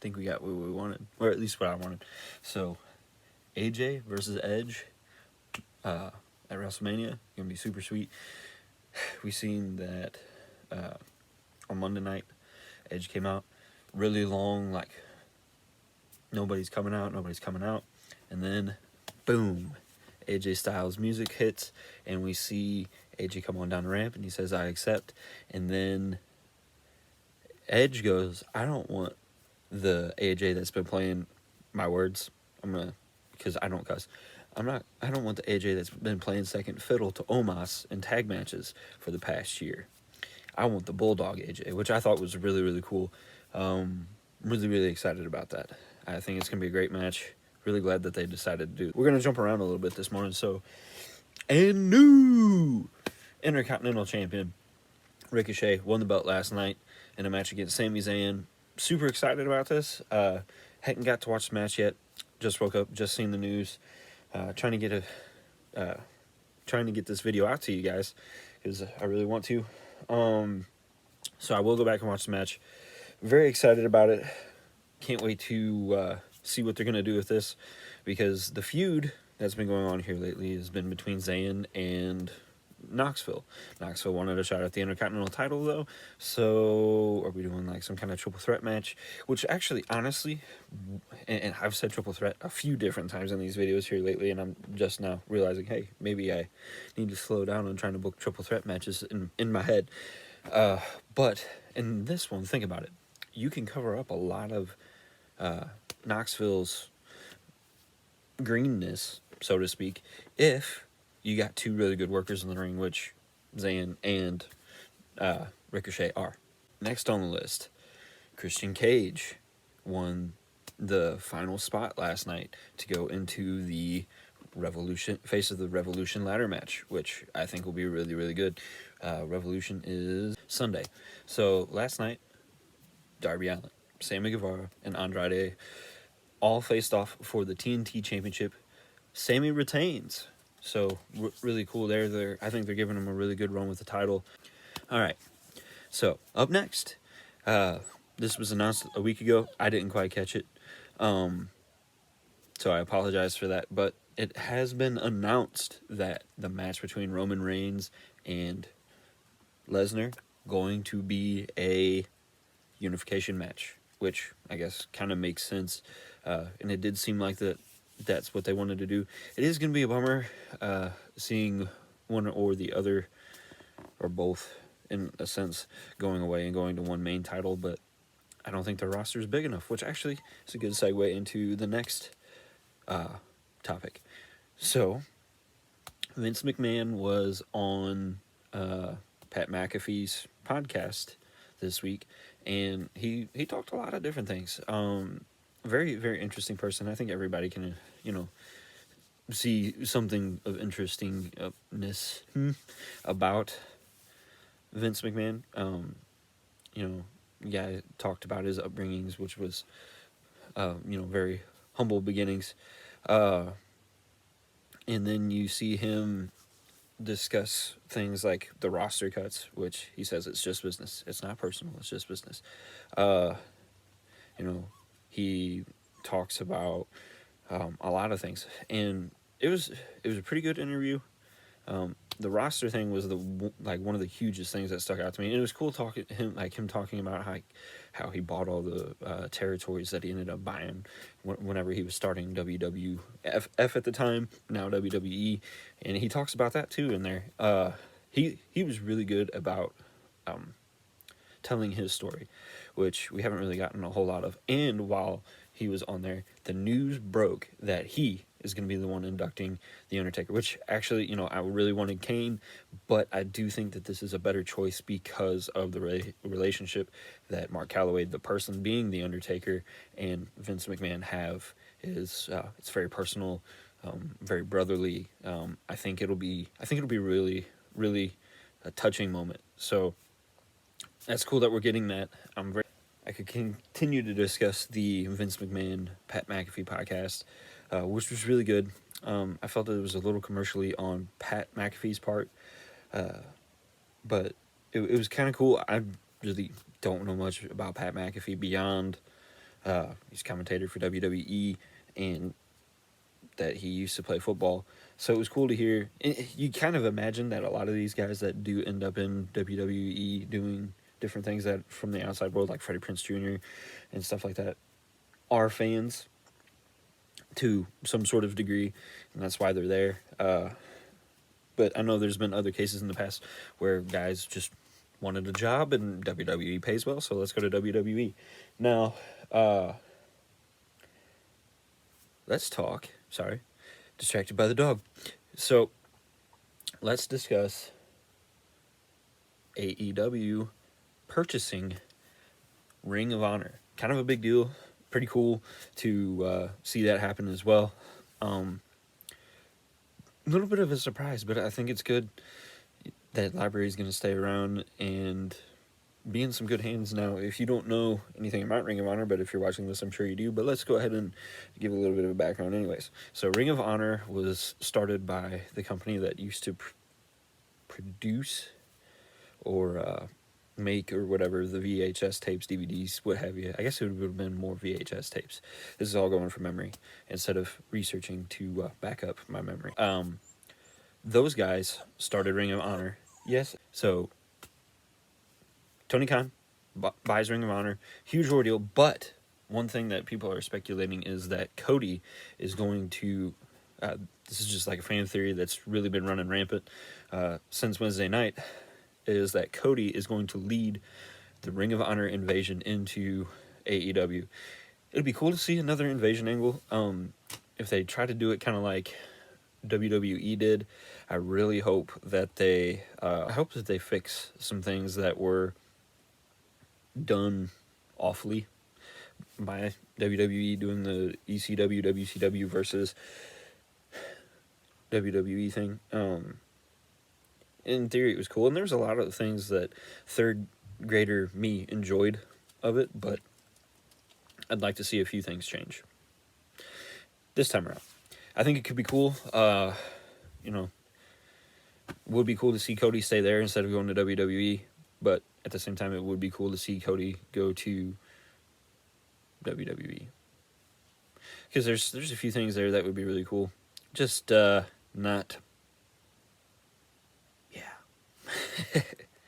think we got what we wanted, or at least what I wanted. So, AJ versus Edge at WrestleMania, gonna be super sweet. We seen that on Monday night, Edge came out really long, like nobody's coming out, and then boom, AJ Styles music hits, and we see AJ come on down the ramp, and he says, "I accept," and then Edge goes, "I don't want the AJ that's been playing my words. Because I don't cuss. I don't want the AJ that's been playing second fiddle to Omos in tag matches for the past year. I want the Bulldog AJ," which I thought was really, really cool. Really, really excited about that. I think it's going to be a great match. Really glad that they decided to do it. We're going to jump around a little bit this morning. So, and new Intercontinental Champion Ricochet won the belt last night in a match against Sami Zayn. Super excited about this. Hadn't got to watch the match yet. Just woke up, just seen the news. Trying to get this video out to you guys because I really want to. So I will go back and watch the match. Very excited about it. Can't wait to see what they're gonna do with this, because the feud that's been going on here lately has been between Zayn and Knoxville. Knoxville wanted a shot at the Intercontinental title though, so are we doing like some kind of triple threat match? Which actually, honestly, and I've said triple threat a few different times in these videos here lately, and I'm just now realizing, hey, maybe I need to slow down on trying to book triple threat matches in my head. But in this one, think about it. You can cover up a lot of Knoxville's greenness, so to speak, if you got two really good workers in the ring, which Zayn and Ricochet are. Next on the list, Christian Cage won the final spot last night to go into the Face of the Revolution ladder match, which I think will be really, really good. Revolution is Sunday. So last night, Darby Allin, Sammy Guevara, and Andrade all faced off for the TNT Championship. Sammy retains. So, really cool there. I think they're giving him a really good run with the title. All right. So, up next. This was announced a week ago. I didn't quite catch it. So, I apologize for that. But it has been announced that the match between Roman Reigns and Lesnar going to be a unification match, which I guess kind of makes sense. And it did seem like that's what they wanted to do. It is going to be a bummer seeing one or the other, or both, in a sense, going away and going to one main title, but I don't think the roster is big enough, which actually is a good segue into the next topic. So, Vince McMahon was on Pat McAfee's podcast this week, and he talked a lot of different things. Very, very interesting person. I think everybody can, see something of interestingness about Vince McMahon. Guy talked about his upbringings, which was, very humble beginnings. And then you see him discuss things like the roster cuts, which he says it's just business. It's not personal. It's just business. He talks about a lot of things, and it was a pretty good interview. The roster thing was one of the hugest things that stuck out to me. And it was cool him talking about how he bought all the territories that he ended up buying whenever he was starting WWF at the time, now WWE, and he talks about that too in there. He was really good about telling his story, which we haven't really gotten a whole lot of. And while he was on there, the news broke that he is going to be the one inducting The Undertaker, which actually, I really wanted Kane, but I do think that this is a better choice because of the relationship that Mark Calloway, the person being The Undertaker, and Vince McMahon have. It's very personal, very brotherly. I think it'll be really, really a touching moment. So that's cool that we're getting that. I could continue to discuss the Vince McMahon, Pat McAfee podcast, which was really good. I felt that it was a little commercially on Pat McAfee's part, but it was kind of cool. I really don't know much about Pat McAfee beyond He's a commentator for WWE, and that he used to play football. So it was cool to hear. You kind of imagine that a lot of these guys that do end up in WWE doing different things that from the outside world, like Freddie Prinze Jr. and stuff like that, are fans to some sort of degree, and that's why they're there. But I know there's been other cases in the past where guys just wanted a job and WWE pays well, so let's go to WWE. Now, let's talk. Sorry, distracted by the dog. So, let's discuss AEW purchasing Ring of Honor. Kind of a big deal. Pretty cool to see that happen as well. A little bit of a surprise, but I think it's good that library is going to stay around and be in some good hands. Now, if you don't know anything about Ring of Honor, but if you're watching this, I'm sure you do, but let's go ahead and give a little bit of a background anyways. So Ring of Honor was started by the company that used to produce or make or whatever the VHS tapes, DVDs, what have you. I guess it would have been more VHS tapes. This is all going from memory instead of researching to back up my memory. Those guys started Ring of Honor. Yes, so Tony Khan buys Ring of Honor. Huge ordeal, but one thing that people are speculating is that Cody is going to... this is just like a fan theory that's really been running rampant since Wednesday night, is that Cody is going to lead the Ring of Honor invasion into AEW. It'd be cool to see another invasion angle. If they try to do it kind of like WWE did, I really hope that they fix some things that were done awfully by WWE doing the ECW, WCW versus WWE thing. In theory, it was cool, and there's a lot of things that third grader me enjoyed of it, but I'd like to see a few things change this time around. I think it could be cool. Would be cool to see Cody stay there instead of going to WWE, but at the same time, it would be cool to see Cody go to WWE. Because there's a few things there that would be really cool. Just not... Yeah.